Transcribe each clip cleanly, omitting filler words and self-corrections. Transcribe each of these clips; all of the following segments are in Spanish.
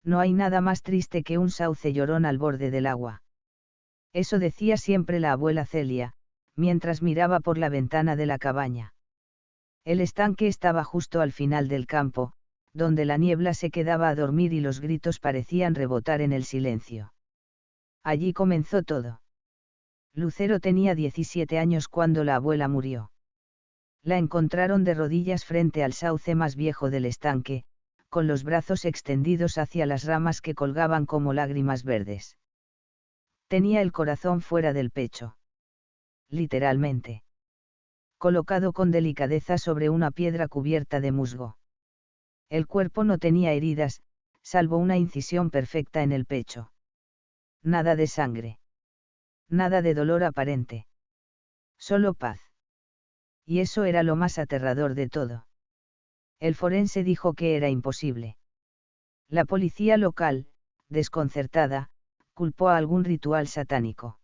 No hay nada más triste que un sauce llorón al borde del agua. Eso decía siempre la abuela Celia, mientras miraba por la ventana de la cabaña. El estanque estaba justo al final del campo, donde la niebla se quedaba a dormir y los gritos parecían rebotar en el silencio. Allí comenzó todo. Lucero tenía 17 años cuando la abuela murió. La encontraron de rodillas frente al sauce más viejo del estanque, con los brazos extendidos hacia las ramas que colgaban como lágrimas verdes. Tenía el corazón fuera del pecho. Literalmente. Colocado con delicadeza sobre una piedra cubierta de musgo. El cuerpo no tenía heridas, salvo una incisión perfecta en el pecho. Nada de sangre. Nada de dolor aparente. Solo paz. Y eso era lo más aterrador de todo. El forense dijo que era imposible. La policía local, desconcertada, culpó a algún ritual satánico.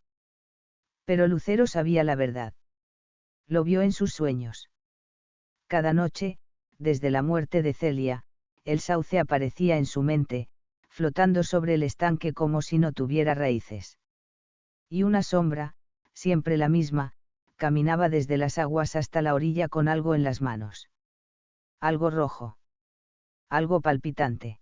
Pero Lucero sabía la verdad. Lo vio en sus sueños. Cada noche, desde la muerte de Celia, el sauce aparecía en su mente, flotando sobre el estanque como si no tuviera raíces. Y una sombra, siempre la misma, caminaba desde las aguas hasta la orilla con algo en las manos. Algo rojo. Algo palpitante.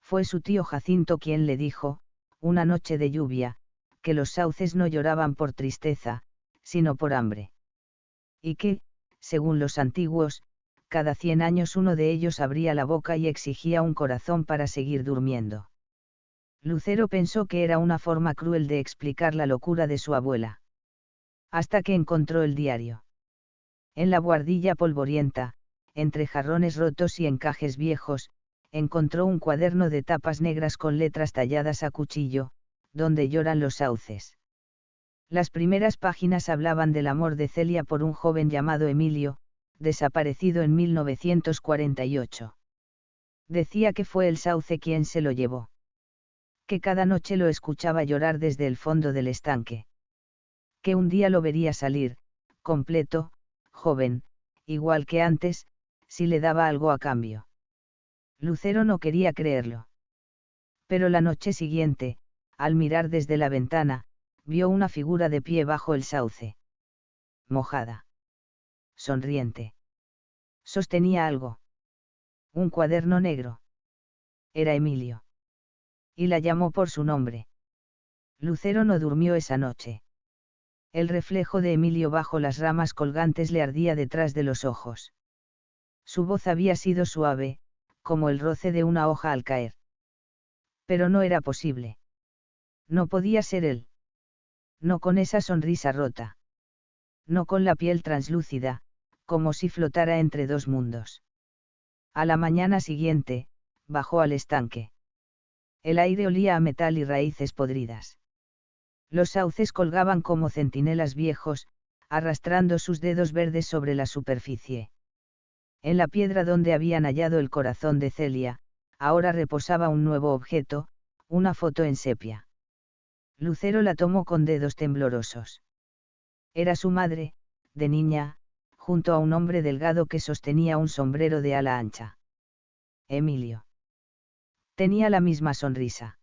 Fue su tío Jacinto quien le dijo, una noche de lluvia, que los sauces no lloraban por tristeza, sino por hambre. Y que, según los antiguos, cada 100 años uno de ellos abría la boca y exigía un corazón para seguir durmiendo. Lucero pensó que era una forma cruel de explicar la locura de su abuela. Hasta que encontró el diario. En la buhardilla polvorienta, entre jarrones rotos y encajes viejos, encontró un cuaderno de tapas negras con letras talladas a cuchillo, donde lloran los sauces. Las primeras páginas hablaban del amor de Celia por un joven llamado Emilio, desaparecido en 1948. Decía que fue el sauce quien se lo llevó. Que cada noche lo escuchaba llorar desde el fondo del estanque. Que un día lo vería salir, completo, joven, igual que antes, si le daba algo a cambio. Lucero no quería creerlo. Pero la noche siguiente, al mirar desde la ventana, vio una figura de pie bajo el sauce. Mojada. Sonriente. Sostenía algo. Un cuaderno negro. Era Emilio. Y la llamó por su nombre. Lucero no durmió esa noche. El reflejo de Emilio bajo las ramas colgantes le ardía detrás de los ojos. Su voz había sido suave, como el roce de una hoja al caer. Pero no era posible. No podía ser él. No con esa sonrisa rota. No con la piel translúcida, como si flotara entre dos mundos. A la mañana siguiente, bajó al estanque. El aire olía a metal y raíces podridas. Los sauces colgaban como centinelas viejos, arrastrando sus dedos verdes sobre la superficie. En la piedra donde habían hallado el corazón de Celia, ahora reposaba un nuevo objeto, una foto en sepia. Lucero la tomó con dedos temblorosos. Era su madre, de niña, junto a un hombre delgado que sostenía un sombrero de ala ancha. Emilio. Tenía la misma sonrisa.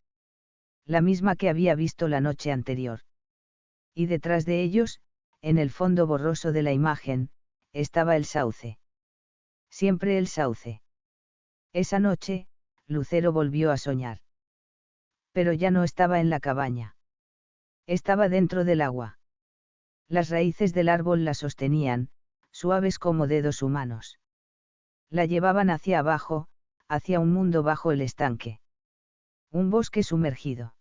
La misma que había visto la noche anterior. Y detrás de ellos, en el fondo borroso de la imagen, estaba el sauce. Siempre el sauce. Esa noche, Lucero volvió a soñar. Pero ya no estaba en la cabaña. Estaba dentro del agua. Las raíces del árbol la sostenían, suaves como dedos humanos. La llevaban hacia abajo, hacia un mundo bajo el estanque. Un bosque sumergido.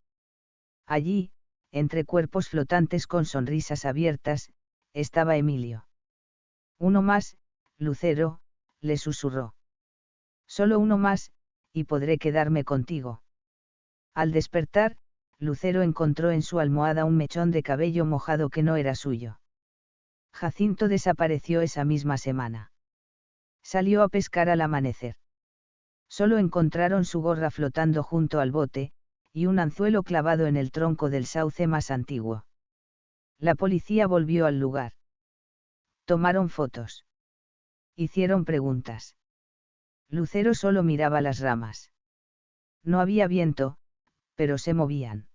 Allí, entre cuerpos flotantes con sonrisas abiertas, estaba Emilio. Uno más, Lucero, le susurró. Solo uno más, y podré quedarme contigo. Al despertar, Lucero encontró en su almohada un mechón de cabello mojado que no era suyo. Jacinto desapareció esa misma semana. Salió a pescar al amanecer. Solo encontraron su gorra flotando junto al bote, y un anzuelo clavado en el tronco del sauce más antiguo. La policía volvió al lugar. Tomaron fotos. Hicieron preguntas. Lucero solo miraba las ramas. No había viento, pero se movían.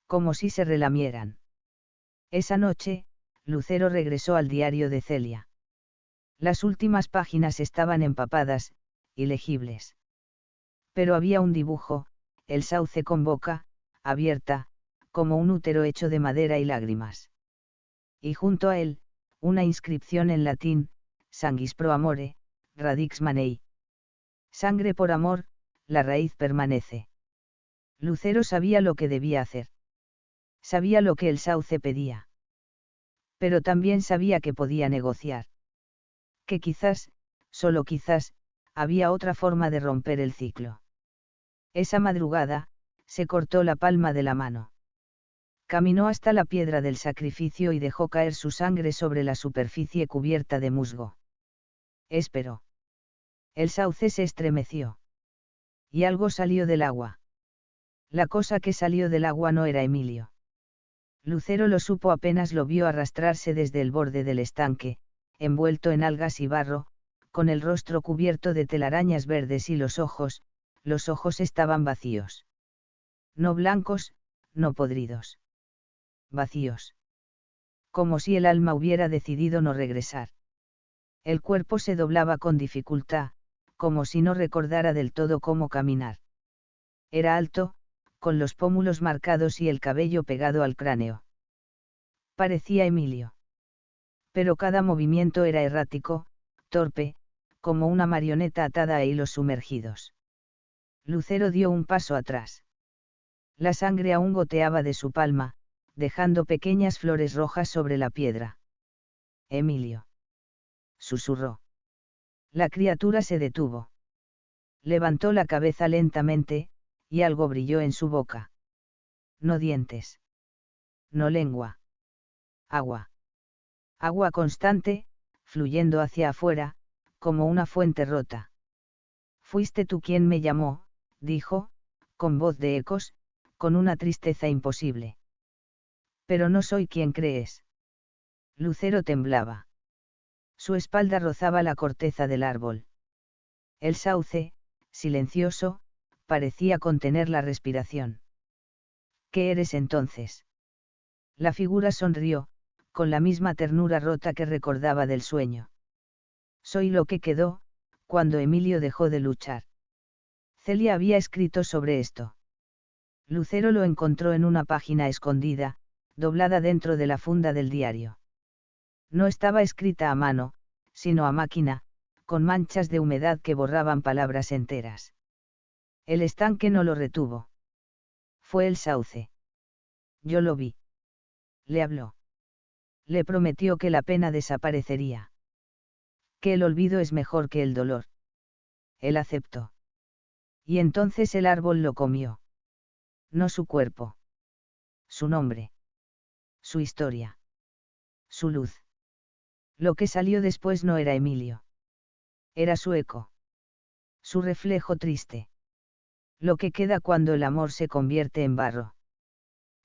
Como si se relamieran. Esa noche, Lucero regresó al diario de Celia. Las últimas páginas estaban empapadas, ilegibles. Pero había un dibujo, el sauce con boca, abierta, como un útero hecho de madera y lágrimas. Y junto a él, una inscripción en latín, Sanguis pro amore, radix manei. Sangre por amor, la raíz permanece. Lucero sabía lo que debía hacer. Sabía lo que el sauce pedía. Pero también sabía que podía negociar. Que quizás, solo quizás, había otra forma de romper el ciclo. Esa madrugada, se cortó la palma de la mano. Caminó hasta la piedra del sacrificio y dejó caer su sangre sobre la superficie cubierta de musgo. Esperó. El sauce se estremeció. Y algo salió del agua. La cosa que salió del agua no era Emilio. Lucero lo supo apenas lo vio arrastrarse desde el borde del estanque, envuelto en algas y barro, con el rostro cubierto de telarañas verdes y los ojos estaban vacíos. No blancos, no podridos. Vacíos. Como si el alma hubiera decidido no regresar. El cuerpo se doblaba con dificultad, como si no recordara del todo cómo caminar. Era alto, con los pómulos marcados y el cabello pegado al cráneo. Parecía Emilio. Pero cada movimiento era errático, torpe, como una marioneta atada a hilos sumergidos. Lucero dio un paso atrás. La sangre aún goteaba de su palma, dejando pequeñas flores rojas sobre la piedra. Emilio. Susurró. La criatura se detuvo. Levantó la cabeza lentamente, y algo brilló en su boca. No dientes. No lengua. Agua. Agua constante, fluyendo hacia afuera, como una fuente rota. Fuiste tú quien me llamó, dijo, con voz de ecos, con una tristeza imposible. Pero no soy quien crees. Lucero temblaba. Su espalda rozaba la corteza del árbol. El sauce, silencioso, parecía contener la respiración. ¿Qué eres entonces? La figura sonrió, con la misma ternura rota que recordaba del sueño. Soy lo que quedó, cuando Emilio dejó de luchar. Celia había escrito sobre esto. Lucero lo encontró en una página escondida, doblada dentro de la funda del diario. No estaba escrita a mano, sino a máquina, con manchas de humedad que borraban palabras enteras. El estanque no lo retuvo. Fue el sauce. Yo lo vi. Le habló. Le prometió que la pena desaparecería. Que el olvido es mejor que el dolor. Él aceptó. Y entonces el árbol lo comió. No su cuerpo. Su nombre. Su historia. Su luz. Lo que salió después no era Emilio. Era su eco. Su reflejo triste. Lo que queda cuando el amor se convierte en barro.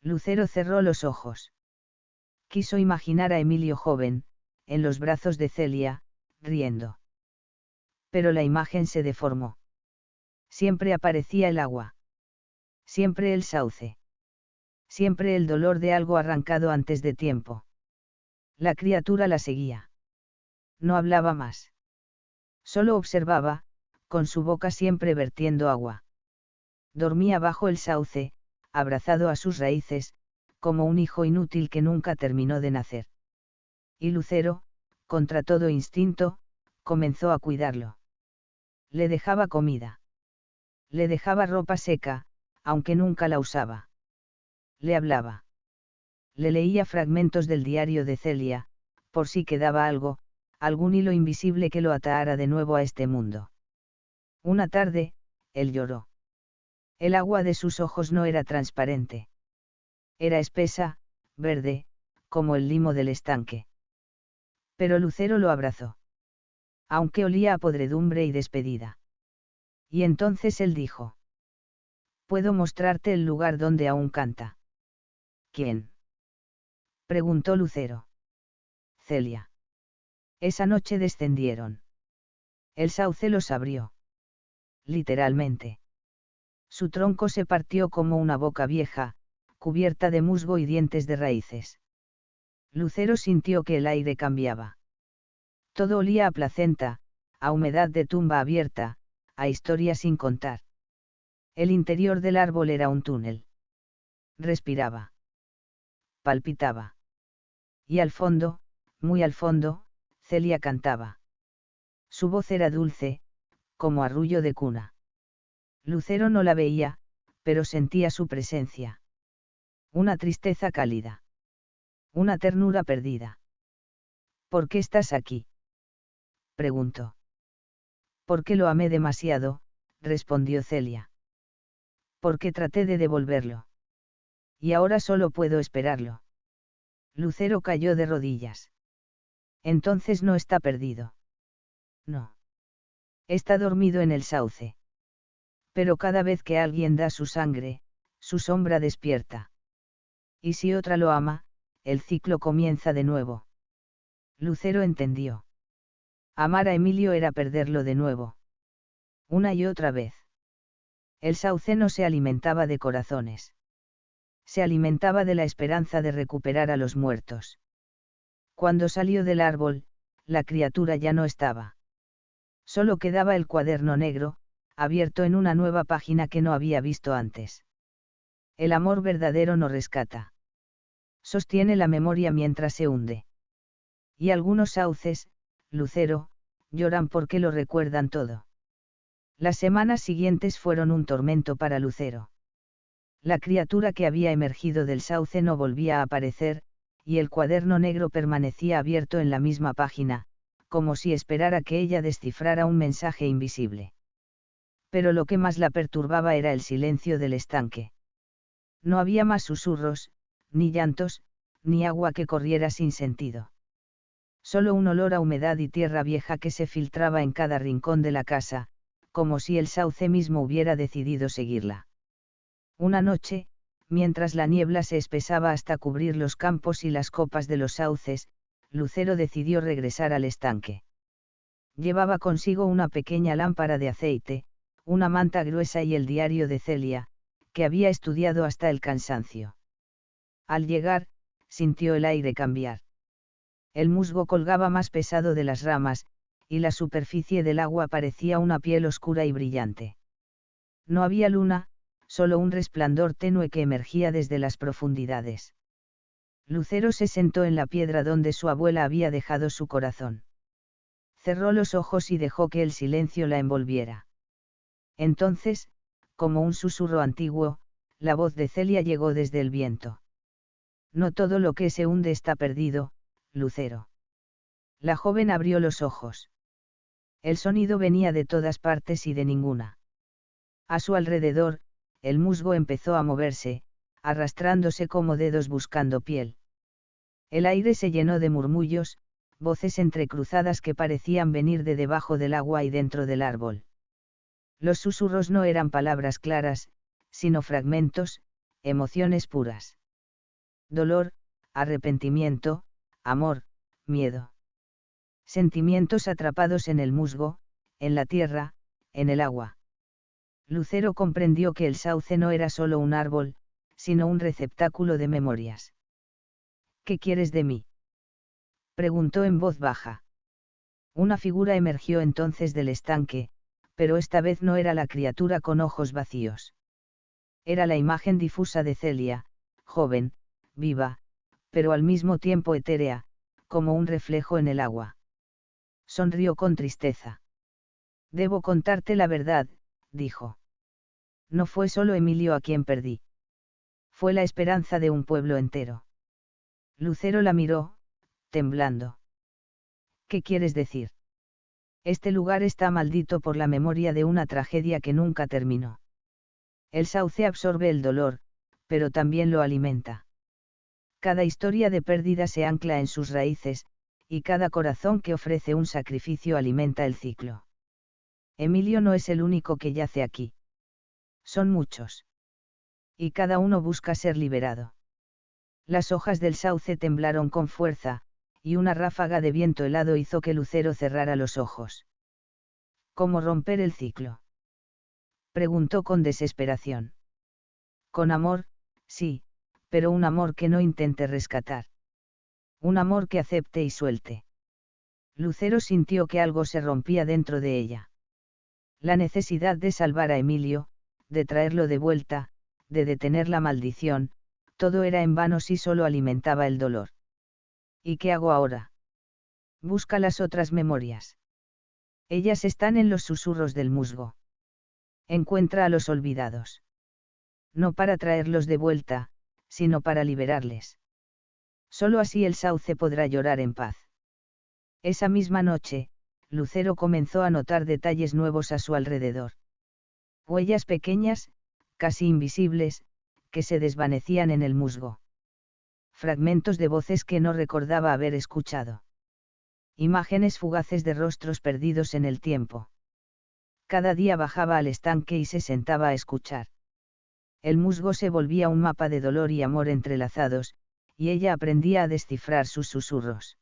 Lucero cerró los ojos. Quiso imaginar a Emilio joven, en los brazos de Celia, riendo. Pero la imagen se deformó. Siempre aparecía el agua. Siempre el sauce. Siempre el dolor de algo arrancado antes de tiempo. La criatura la seguía. No hablaba más. Solo observaba, con su boca siempre vertiendo agua. Dormía bajo el sauce, abrazado a sus raíces, como un hijo inútil que nunca terminó de nacer. Y Lucero, contra todo instinto, comenzó a cuidarlo. Le dejaba comida. Le dejaba ropa seca, aunque nunca la usaba. Le hablaba. Le leía fragmentos del diario de Celia, por si quedaba algo, algún hilo invisible que lo atara de nuevo a este mundo. Una tarde, él lloró. El agua de sus ojos no era transparente. Era espesa, verde, como el limo del estanque. Pero Lucero lo abrazó. Aunque olía a podredumbre y despedida. Y entonces él dijo. Puedo mostrarte el lugar donde aún canta. ¿Quién? Preguntó Lucero. Celia. Esa noche descendieron. El sauce los abrió. Literalmente. Su tronco se partió como una boca vieja, cubierta de musgo y dientes de raíces. Lucero sintió que el aire cambiaba. Todo olía a placenta, a humedad de tumba abierta, a historia sin contar. El interior del árbol era un túnel. Respiraba. Palpitaba. Y al fondo, muy al fondo, Celia cantaba. Su voz era dulce, como arrullo de cuna. Lucero no la veía, pero sentía su presencia. Una tristeza cálida. Una ternura perdida. ¿Por qué estás aquí?, preguntó. Porque lo amé demasiado, respondió Celia. Porque traté de devolverlo. Y ahora solo puedo esperarlo. Lucero cayó de rodillas. Entonces no está perdido. No. Está dormido en el sauce. Pero cada vez que alguien da su sangre, su sombra despierta. Y si otra lo ama, el ciclo comienza de nuevo. Lucero entendió. Amar a Emilio era perderlo de nuevo. Una y otra vez. El sauce no se alimentaba de corazones. Se alimentaba de la esperanza de recuperar a los muertos. Cuando salió del árbol, la criatura ya no estaba. Solo quedaba el cuaderno negro, abierto en una nueva página que no había visto antes. El amor verdadero no rescata. Sostiene la memoria mientras se hunde. Y algunos sauces, Lucero, lloran porque lo recuerdan todo. Las semanas siguientes fueron un tormento para Lucero. La criatura que había emergido del sauce no volvía a aparecer, y el cuaderno negro permanecía abierto en la misma página, como si esperara que ella descifrara un mensaje invisible. Pero lo que más la perturbaba era el silencio del estanque. No había más susurros, ni llantos, ni agua que corriera sin sentido. Solo un olor a humedad y tierra vieja que se filtraba en cada rincón de la casa, como si el sauce mismo hubiera decidido seguirla. Una noche, mientras la niebla se espesaba hasta cubrir los campos y las copas de los sauces, Lucero decidió regresar al estanque. Llevaba consigo una pequeña lámpara de aceite, una manta gruesa y el diario de Celia, que había estudiado hasta el cansancio. Al llegar, sintió el aire cambiar. El musgo colgaba más pesado de las ramas, y la superficie del agua parecía una piel oscura y brillante. No había luna, solo un resplandor tenue que emergía desde las profundidades. Lucero se sentó en la piedra donde su abuela había dejado su corazón. Cerró los ojos y dejó que el silencio la envolviera. Entonces, como un susurro antiguo, la voz de Celia llegó desde el viento. No todo lo que se hunde está perdido, Lucero. La joven abrió los ojos. El sonido venía de todas partes y de ninguna. A su alrededor, el musgo empezó a moverse, arrastrándose como dedos buscando piel. El aire se llenó de murmullos, voces entrecruzadas que parecían venir de debajo del agua y dentro del árbol. Los susurros no eran palabras claras, sino fragmentos, emociones puras. Dolor, arrepentimiento, amor, miedo. Sentimientos atrapados en el musgo, en la tierra, en el agua. Lucero comprendió que el sauce no era solo un árbol, sino un receptáculo de memorias. ¿Qué quieres de mí?, preguntó en voz baja. Una figura emergió entonces del estanque, pero esta vez no era la criatura con ojos vacíos. Era la imagen difusa de Celia, joven, viva, pero al mismo tiempo etérea, como un reflejo en el agua. Sonrió con tristeza. Debo contarte la verdad, dijo. No fue solo Emilio a quien perdí. Fue la esperanza de un pueblo entero. Lucero la miró, temblando. ¿Qué quieres decir? Este lugar está maldito por la memoria de una tragedia que nunca terminó. El sauce absorbe el dolor, pero también lo alimenta. Cada historia de pérdida se ancla en sus raíces, y cada corazón que ofrece un sacrificio alimenta el ciclo. Emilio no es el único que yace aquí. Son muchos. Y cada uno busca ser liberado. Las hojas del sauce temblaron con fuerza, y una ráfaga de viento helado hizo que Lucero cerrara los ojos. ¿Cómo romper el ciclo? Preguntó con desesperación. Con amor, sí, pero un amor que no intente rescatar. Un amor que acepte y suelte. Lucero sintió que algo se rompía dentro de ella. La necesidad de salvar a Emilio, de traerlo de vuelta, de detener la maldición, todo era en vano si solo alimentaba el dolor. ¿Y qué hago ahora? Busca las otras memorias. Ellas están en los susurros del musgo. Encuentra a los olvidados. No para traerlos de vuelta, sino para liberarles. Solo así el sauce podrá llorar en paz. Esa misma noche, Lucero comenzó a notar detalles nuevos a su alrededor. Huellas pequeñas, casi invisibles, que se desvanecían en el musgo. Fragmentos de voces que no recordaba haber escuchado. Imágenes fugaces de rostros perdidos en el tiempo. Cada día bajaba al estanque y se sentaba a escuchar. El musgo se volvía un mapa de dolor y amor entrelazados, y ella aprendía a descifrar sus susurros.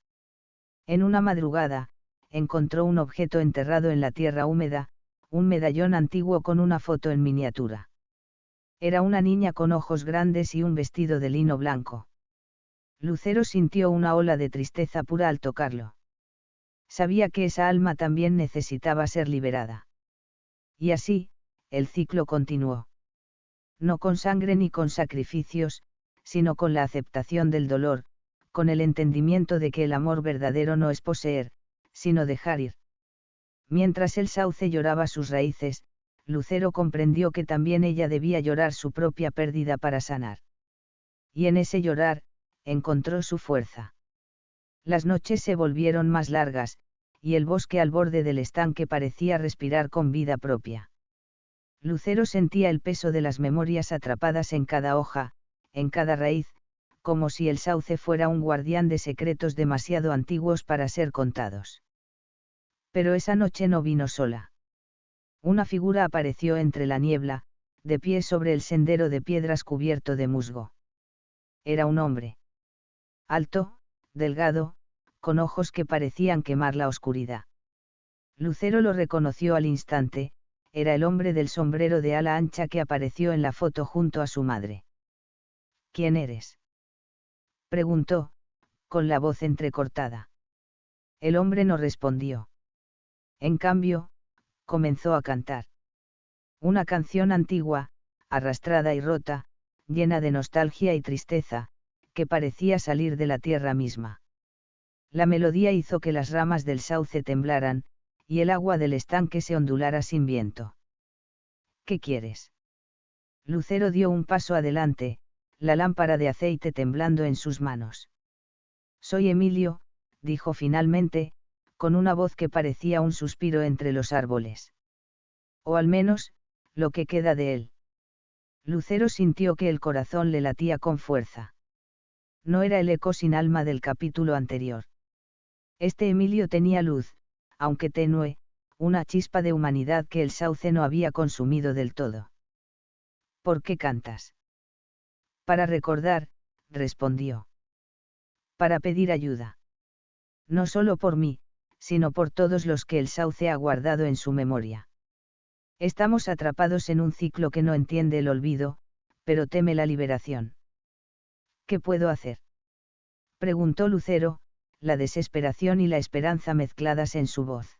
En una madrugada, encontró un objeto enterrado en la tierra húmeda, un medallón antiguo con una foto en miniatura. Era una niña con ojos grandes y un vestido de lino blanco. Lucero sintió una ola de tristeza pura al tocarlo. Sabía que esa alma también necesitaba ser liberada. Y así, el ciclo continuó. No con sangre ni con sacrificios, sino con la aceptación del dolor, con el entendimiento de que el amor verdadero no es poseer, sino dejar ir. Mientras el sauce lloraba sus raíces, Lucero comprendió que también ella debía llorar su propia pérdida para sanar. Y en ese llorar, encontró su fuerza. Las noches se volvieron más largas, y el bosque al borde del estanque parecía respirar con vida propia. Lucero sentía el peso de las memorias atrapadas en cada hoja, en cada raíz, como si el sauce fuera un guardián de secretos demasiado antiguos para ser contados. Pero esa noche no vino sola. Una figura apareció entre la niebla, de pie sobre el sendero de piedras cubierto de musgo. Era un hombre. Alto, delgado, con ojos que parecían quemar la oscuridad. Lucero lo reconoció al instante, era el hombre del sombrero de ala ancha que apareció en la foto junto a su madre. ¿Quién eres?, preguntó, con la voz entrecortada. El hombre no respondió. En cambio, comenzó a cantar. Una canción antigua, arrastrada y rota, llena de nostalgia y tristeza, que parecía salir de la tierra misma. La melodía hizo que las ramas del sauce temblaran, y el agua del estanque se ondulara sin viento. ¿Qué quieres? Lucero dio un paso adelante, la lámpara de aceite temblando en sus manos. Soy Emilio, dijo finalmente, con una voz que parecía un suspiro entre los árboles. O al menos, lo que queda de él. Lucero sintió que el corazón le latía con fuerza. No era el eco sin alma del capítulo anterior. Este Emilio tenía luz, aunque tenue, una chispa de humanidad que el sauce no había consumido del todo. ¿Por qué cantas? Para recordar, respondió. Para pedir ayuda. No solo por mí, sino por todos los que el sauce ha guardado en su memoria. Estamos atrapados en un ciclo que no entiende el olvido, pero teme la liberación. ¿Qué puedo hacer?, preguntó Lucero, la desesperación y la esperanza mezcladas en su voz.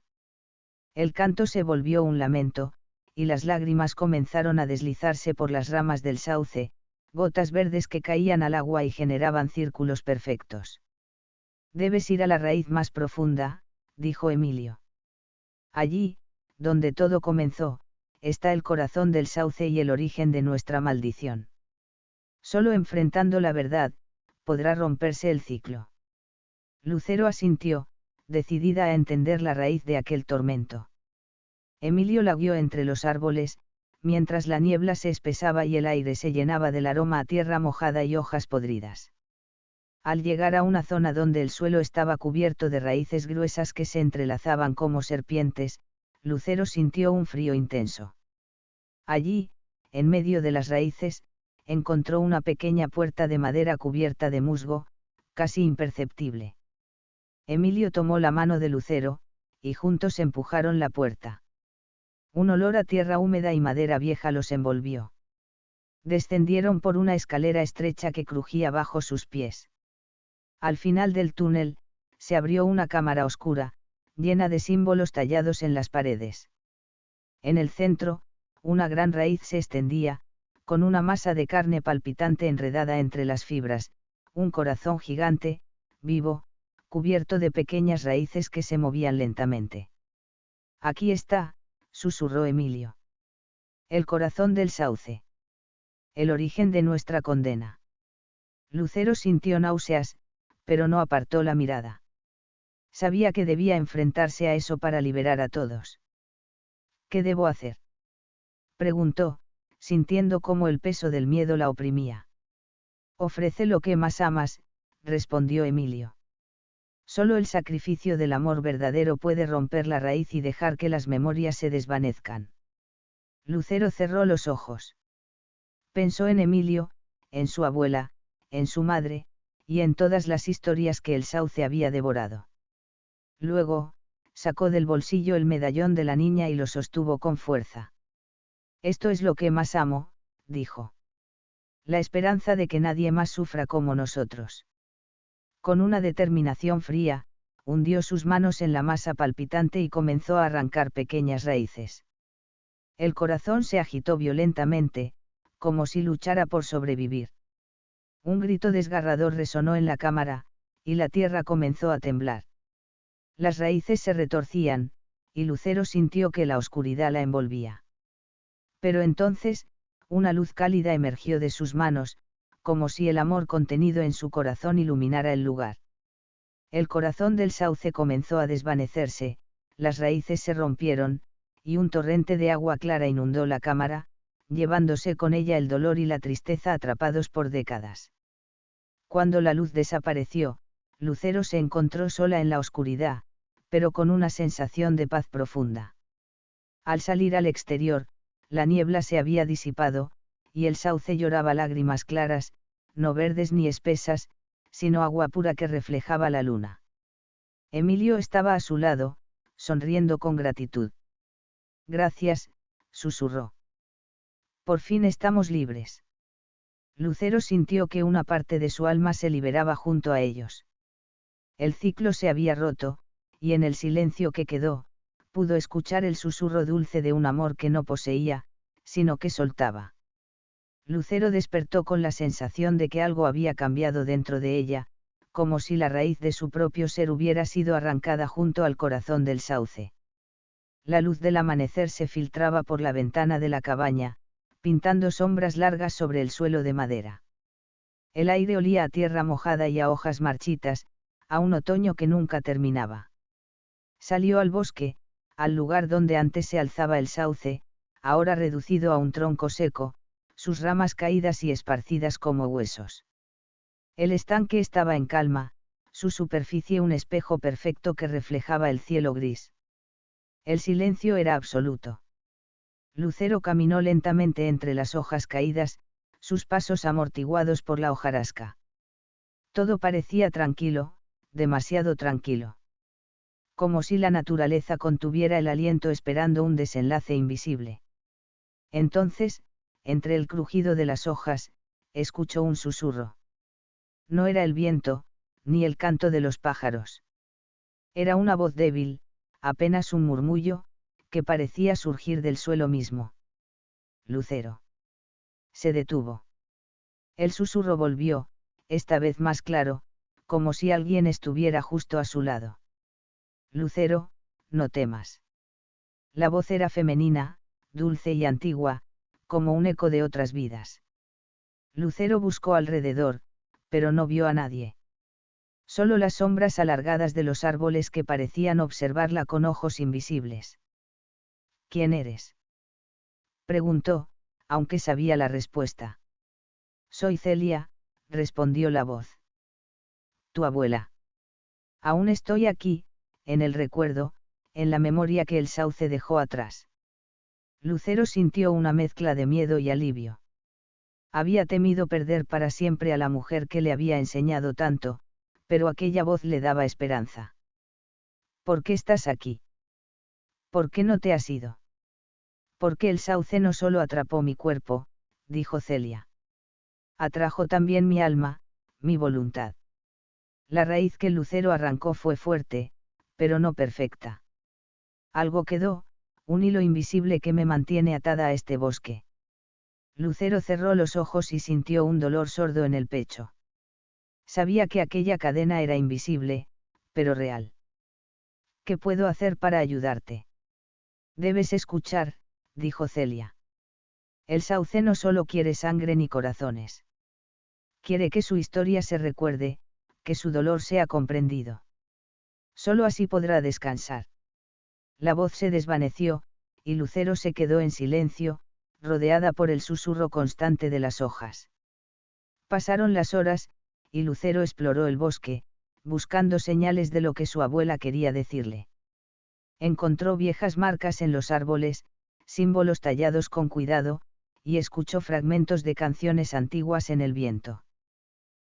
El canto se volvió un lamento, y las lágrimas comenzaron a deslizarse por las ramas del sauce, gotas verdes que caían al agua y generaban círculos perfectos. Debes ir a la raíz más profunda, dijo Emilio. Allí, donde todo comenzó, está el corazón del sauce y el origen de nuestra maldición. Solo enfrentando la verdad, podrá romperse el ciclo. Lucero asintió, decidida a entender la raíz de aquel tormento. Emilio la guió entre los árboles, mientras la niebla se espesaba y el aire se llenaba del aroma a tierra mojada y hojas podridas. Al llegar a una zona donde el suelo estaba cubierto de raíces gruesas que se entrelazaban como serpientes, Lucero sintió un frío intenso. Allí, en medio de las raíces, encontró una pequeña puerta de madera cubierta de musgo, casi imperceptible. Emilio tomó la mano de Lucero, y juntos empujaron la puerta. Un olor a tierra húmeda y madera vieja los envolvió. Descendieron por una escalera estrecha que crujía bajo sus pies. Al final del túnel, se abrió una cámara oscura, llena de símbolos tallados en las paredes. En el centro, una gran raíz se extendía, con una masa de carne palpitante enredada entre las fibras, un corazón gigante, vivo, cubierto de pequeñas raíces que se movían lentamente. Aquí está, susurró Emilio. El corazón del sauce. El origen de nuestra condena. Lucero sintió náuseas, pero no apartó la mirada. Sabía que debía enfrentarse a eso para liberar a todos. ¿Qué debo hacer?, preguntó, sintiendo cómo el peso del miedo la oprimía. Ofrece lo que más amas, respondió Emilio. Solo el sacrificio del amor verdadero puede romper la raíz y dejar que las memorias se desvanezcan. Lucero cerró los ojos. Pensó en Emilio, en su abuela, en su madre, y en todas las historias que el sauce había devorado. Luego, sacó del bolsillo el medallón de la niña y lo sostuvo con fuerza. Esto es lo que más amo, dijo. La esperanza de que nadie más sufra como nosotros. Con una determinación fría, hundió sus manos en la masa palpitante y comenzó a arrancar pequeñas raíces. El corazón se agitó violentamente, como si luchara por sobrevivir. Un grito desgarrador resonó en la cámara, y la tierra comenzó a temblar. Las raíces se retorcían, y Lucero sintió que la oscuridad la envolvía. Pero entonces, una luz cálida emergió de sus manos, como si el amor contenido en su corazón iluminara el lugar. El corazón del sauce comenzó a desvanecerse, las raíces se rompieron, y un torrente de agua clara inundó la cámara, llevándose con ella el dolor y la tristeza atrapados por décadas. Cuando la luz desapareció, Lucero se encontró sola en la oscuridad, pero con una sensación de paz profunda. Al salir al exterior, la niebla se había disipado, y el sauce lloraba lágrimas claras, no verdes ni espesas, sino agua pura que reflejaba la luna. Emilio estaba a su lado, sonriendo con gratitud. Gracias, susurró. Por fin estamos libres. Lucero sintió que una parte de su alma se liberaba junto a ellos. El ciclo se había roto, y en el silencio que quedó, pudo escuchar el susurro dulce de un amor que no poseía, sino que soltaba. Lucero despertó con la sensación de que algo había cambiado dentro de ella, como si la raíz de su propio ser hubiera sido arrancada junto al corazón del sauce. La luz del amanecer se filtraba por la ventana de la cabaña, pintando sombras largas sobre el suelo de madera. El aire olía a tierra mojada y a hojas marchitas, a un otoño que nunca terminaba. Salió al bosque, al lugar donde antes se alzaba el sauce, ahora reducido a un tronco seco, sus ramas caídas y esparcidas como huesos. El estanque estaba en calma, su superficie un espejo perfecto que reflejaba el cielo gris. El silencio era absoluto. Lucero caminó lentamente entre las hojas caídas, sus pasos amortiguados por la hojarasca. Todo parecía tranquilo, demasiado tranquilo. Como si la naturaleza contuviera el aliento esperando un desenlace invisible. Entonces, entre el crujido de las hojas, escuchó un susurro. No era el viento, ni el canto de los pájaros. Era una voz débil, apenas un murmullo, que parecía surgir del suelo mismo. Lucero. Se detuvo. El susurro volvió, esta vez más claro, como si alguien estuviera justo a su lado. Lucero, no temas. La voz era femenina, dulce y antigua, como un eco de otras vidas. Lucero buscó alrededor, pero no vio a nadie. Solo las sombras alargadas de los árboles que parecían observarla con ojos invisibles. ¿Quién eres?, preguntó, aunque sabía la respuesta. Soy Celia, respondió la voz. Tu abuela. Aún estoy aquí, en el recuerdo, en la memoria que el sauce dejó atrás. Lucero sintió una mezcla de miedo y alivio. Había temido perder para siempre a la mujer que le había enseñado tanto, pero aquella voz le daba esperanza. ¿Por qué estás aquí? ¿Por qué no te has ido? Porque el sauce no solo atrapó mi cuerpo, dijo Celia. Atrajo también mi alma, mi voluntad. La raíz que el lucero arrancó fue fuerte, pero no perfecta. Algo quedó, un hilo invisible que me mantiene atada a este bosque. Lucero cerró los ojos y sintió un dolor sordo en el pecho. Sabía que aquella cadena era invisible, pero real. ¿Qué puedo hacer para ayudarte? Debes escuchar, dijo Celia. El sauce no solo quiere sangre ni corazones. Quiere que su historia se recuerde, que su dolor sea comprendido. Solo así podrá descansar. La voz se desvaneció, y Lucero se quedó en silencio, rodeada por el susurro constante de las hojas. Pasaron las horas, y Lucero exploró el bosque, buscando señales de lo que su abuela quería decirle. Encontró viejas marcas en los árboles, símbolos tallados con cuidado, y escuchó fragmentos de canciones antiguas en el viento.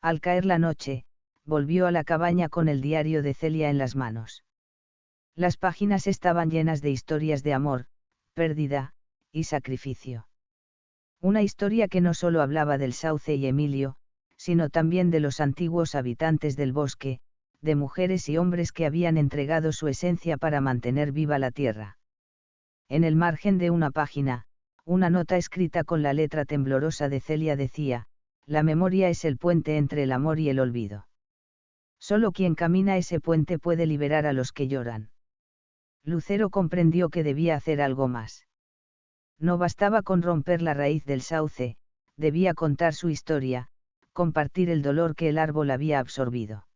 Al caer la noche, volvió a la cabaña con el diario de Celia en las manos. Las páginas estaban llenas de historias de amor, pérdida, y sacrificio. Una historia que no solo hablaba del sauce y Emilio, sino también de los antiguos habitantes del bosque, de mujeres y hombres que habían entregado su esencia para mantener viva la tierra. En el margen de una página, una nota escrita con la letra temblorosa de Celia decía: la memoria es el puente entre el amor y el olvido. Solo quien camina ese puente puede liberar a los que lloran. Lucero comprendió que debía hacer algo más. No bastaba con romper la raíz del sauce, debía contar su historia, compartir el dolor que el árbol había absorbido.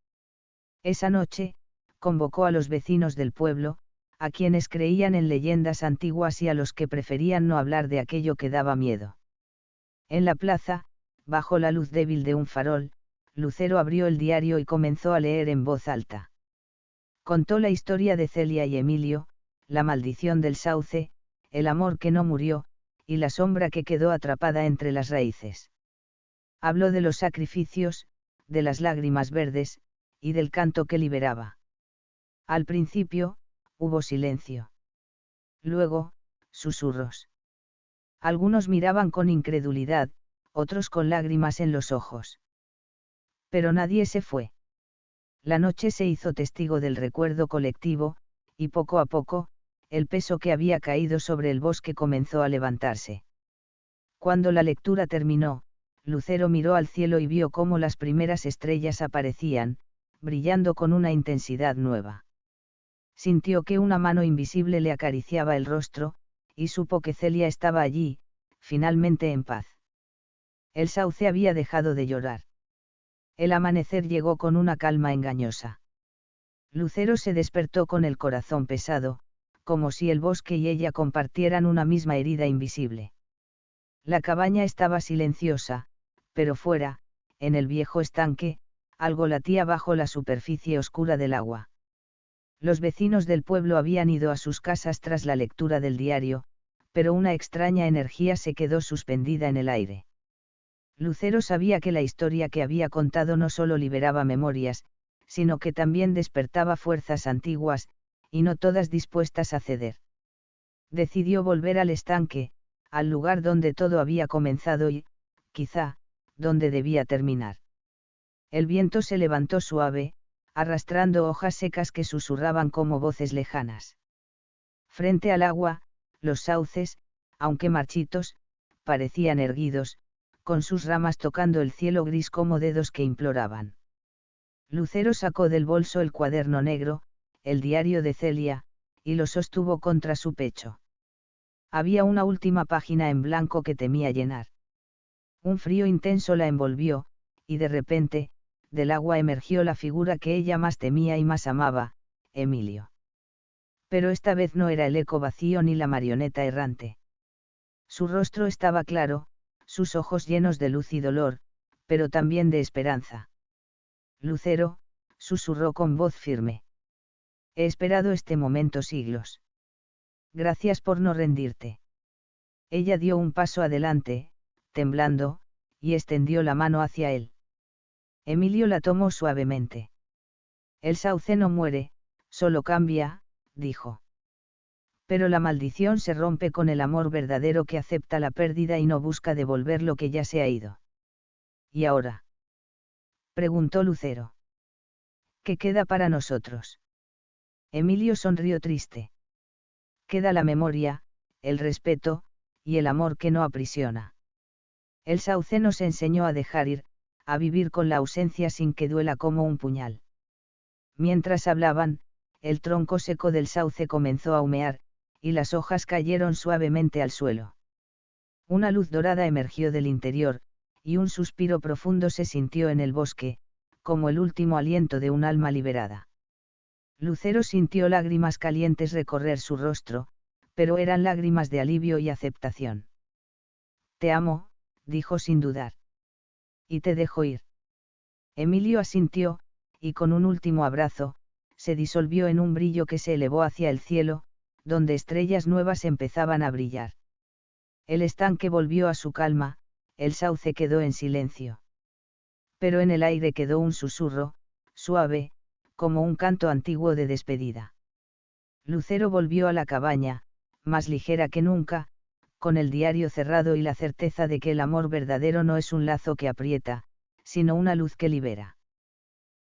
Esa noche, convocó a los vecinos del pueblo, a quienes creían en leyendas antiguas y a los que preferían no hablar de aquello que daba miedo. En la plaza, bajo la luz débil de un farol, Lucero abrió el diario y comenzó a leer en voz alta. Contó la historia de Celia y Emilio, la maldición del sauce, el amor que no murió, y la sombra que quedó atrapada entre las raíces. Habló de los sacrificios, de las lágrimas verdes, y del canto que liberaba. Al principio, hubo silencio. Luego, susurros. Algunos miraban con incredulidad, otros con lágrimas en los ojos. Pero nadie se fue. La noche se hizo testigo del recuerdo colectivo, y poco a poco, el peso que había caído sobre el bosque comenzó a levantarse. Cuando la lectura terminó, Lucero miró al cielo y vio cómo las primeras estrellas aparecían, brillando con una intensidad nueva. Sintió que una mano invisible le acariciaba el rostro, y supo que Celia estaba allí, finalmente en paz. El sauce había dejado de llorar. El amanecer llegó con una calma engañosa. Lucero se despertó con el corazón pesado, como si el bosque y ella compartieran una misma herida invisible. La cabaña estaba silenciosa, pero fuera, en el viejo estanque, algo latía bajo la superficie oscura del agua. Los vecinos del pueblo habían ido a sus casas tras la lectura del diario, pero una extraña energía se quedó suspendida en el aire. Lucero sabía que la historia que había contado no solo liberaba memorias, sino que también despertaba fuerzas antiguas, y no todas dispuestas a ceder. Decidió volver al estanque, al lugar donde todo había comenzado y, quizá, donde debía terminar. El viento se levantó suave, arrastrando hojas secas que susurraban como voces lejanas. Frente al agua, los sauces, aunque marchitos, parecían erguidos, con sus ramas tocando el cielo gris como dedos que imploraban. Lucero sacó del bolso el cuaderno negro, el diario de Celia, y lo sostuvo contra su pecho. Había una última página en blanco que temía llenar. Un frío intenso la envolvió, y de repente, del agua emergió la figura que ella más temía y más amaba, Emilio. Pero esta vez no era el eco vacío ni la marioneta errante. Su rostro estaba claro, sus ojos llenos de luz y dolor, pero también de esperanza. Lucero, susurró con voz firme. He esperado este momento siglos. Gracias por no rendirte. Ella dio un paso adelante, temblando, y extendió la mano hacia él. Emilio la tomó suavemente. El sauce no muere, solo cambia, dijo. Pero la maldición se rompe con el amor verdadero que acepta la pérdida y no busca devolver lo que ya se ha ido. ¿Y ahora?, preguntó Lucero. ¿Qué queda para nosotros? Emilio sonrió triste. Queda la memoria, el respeto, y el amor que no aprisiona. El sauce nos enseñó a dejar ir, a vivir con la ausencia sin que duela como un puñal. Mientras hablaban, el tronco seco del sauce comenzó a humear, y las hojas cayeron suavemente al suelo. Una luz dorada emergió del interior, y un suspiro profundo se sintió en el bosque, como el último aliento de un alma liberada. Lucero sintió lágrimas calientes recorrer su rostro, pero eran lágrimas de alivio y aceptación. Te amo, dijo sin dudar. Y te dejo ir. Emilio asintió, y con un último abrazo, se disolvió en un brillo que se elevó hacia el cielo, donde estrellas nuevas empezaban a brillar. El estanque volvió a su calma, el sauce quedó en silencio. Pero en el aire quedó un susurro, suave, como un canto antiguo de despedida. Lucero volvió a la cabaña, más ligera que nunca, con el diario cerrado y la certeza de que el amor verdadero no es un lazo que aprieta, sino una luz que libera.